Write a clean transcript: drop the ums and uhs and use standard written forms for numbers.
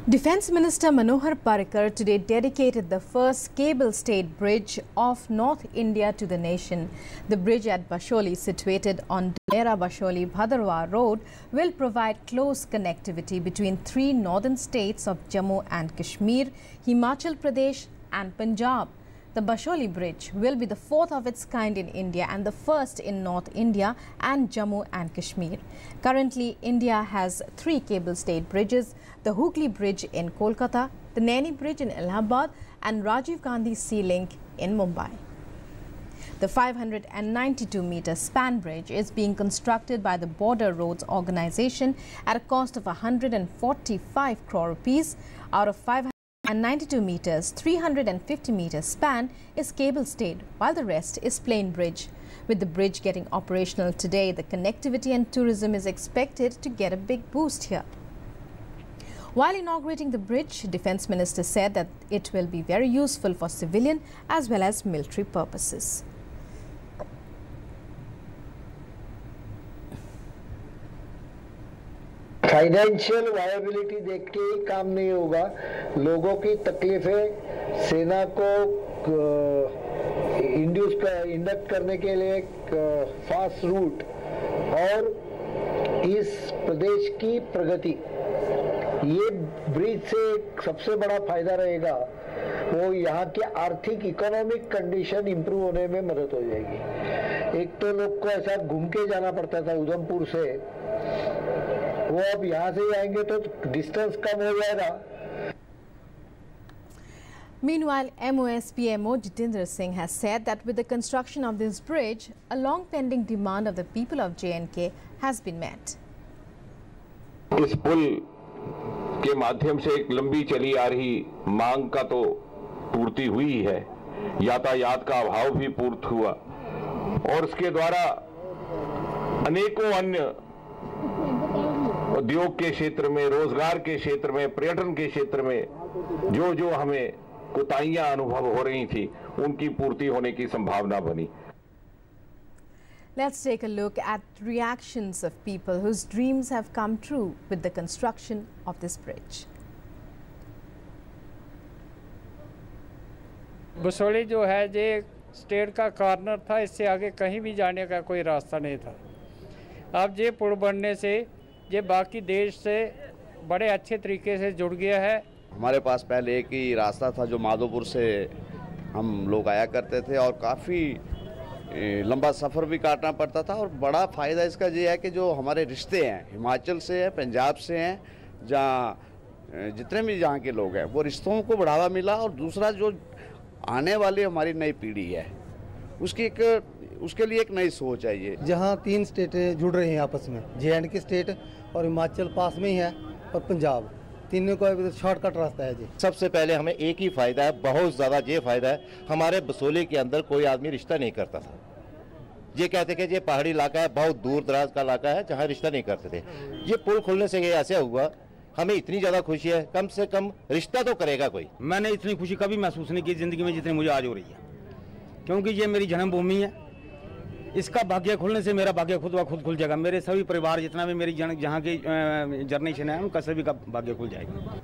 Defence Minister Manohar Parrikar today dedicated the first cable-stayed bridge of North India to the nation. The bridge at Basholi, situated on Dulera-Basholi-Bhadarwah Road, will provide close connectivity between three northern states of Jammu and Kashmir, Himachal Pradesh and Punjab. The Basholi Bridge will be the fourth of its kind in India and the first in North India and Jammu and Kashmir. Currently, India has three cable-stayed bridges: the Hooghly Bridge in Kolkata, the Naini Bridge in Allahabad and Rajiv Gandhi Sea Link in Mumbai. The 592-meter span bridge is being constructed by the Border Roads Organization at a cost of 145 crore rupees. Out of 592 meters, 350 meters span is cable-stayed, while the rest is plain bridge. With the bridge getting operational today, the connectivity and tourism is expected to get a big boost here. While inaugurating the bridge, Defence Minister said that it will be very useful for civilian as well as military purposes. Financial viability देख के ही काम नहीं होगा। लोगों की तकलीफें सेना को इंडक्ट करने के लिए एक फास्ट रूट और इस प्रदेश की प्रगति, ये ब्रिज से सबसे बड़ा फायदा रहेगा। वो यहाँ की आर्थिक इकोनॉमिक कंडीशन इंप्रूव होने में मदद हो जाएगी। एक तो लोग को ऐसा घूम के जाना पड़ता था उधमपुर से, वो अब यहाँ से आएंगे तो डिस्टेंस कम हो जाएगा। Meanwhile, MOSPMO Jitendra Singh has said that with the construction of this bridge, a long pending demand of the people of J&K has been met. इस पुल के माध्यम से एक लंबी चली आ रही मांग का तो पूर्ति हुई है, यातायात का अभाव भी पूर्त हुआ और इसके द्वारा अनेकों अन्य उद्योग के क्षेत्र में, रोजगार के क्षेत्र में, पर्यटन के क्षेत्र में जो हमें कोताहियां अनुभव हो रही थी, उनकी पूर्ति होने की संभावना बनी। Let's take a look at reactions of people whose dreams have come true with the construction of this bridge. Basoli जो है ये स्टेट का कॉर्नर था, इससे आगे कहीं भी जाने का कोई रास्ता नहीं था। अब ये पुल बनने से ये बाकी देश से बड़े अच्छे तरीके से जुड़ गया है। हमारे पास पहले एक ही रास्ता था जो माधोपुर से हम लोग आया करते थे और काफ़ी लंबा सफ़र भी काटना पड़ता था। और बड़ा फ़ायदा इसका ये है कि जो हमारे रिश्ते हैं हिमाचल से हैं, पंजाब से हैं, जहाँ जितने भी जहाँ के लोग हैं वो रिश्तों को बढ़ावा मिला। और दूसरा जो आने वाली हमारी नई पीढ़ी है उसके लिए एक नई सोच है। ये जहाँ तीन स्टेटें जुड़ रही हैं आपस में, J&K स्टेट और हिमाचल पास में ही है और पंजाब, तीनों को एक शॉर्टकट रास्ता है जी। सबसे पहले हमें एक ही फ़ायदा है, बहुत ज़्यादा ये फ़ायदा है, हमारे बसोली के अंदर कोई आदमी रिश्ता नहीं करता था। ये कहते कि ये पहाड़ी इलाका है, बहुत दूर दराज का इलाका है जहाँ रिश्ता नहीं करते थे। ये पुल खुलने से ये ऐसे हुआ, हमें इतनी ज़्यादा खुशी है, कम से कम रिश्ता तो करेगा कोई। मैंने इतनी खुशी कभी महसूस नहीं की ज़िंदगी में जितनी मुझे आज हो रही है, क्योंकि ये मेरी जन्मभूमि है। इसका भाग्य खुलने से मेरा भाग्य खुद ब खुद खुल जाएगा। मेरे सभी परिवार जितना भी मेरी जहाँ की जनरेशन है उनका सभी का भाग्य खुल जाएगा।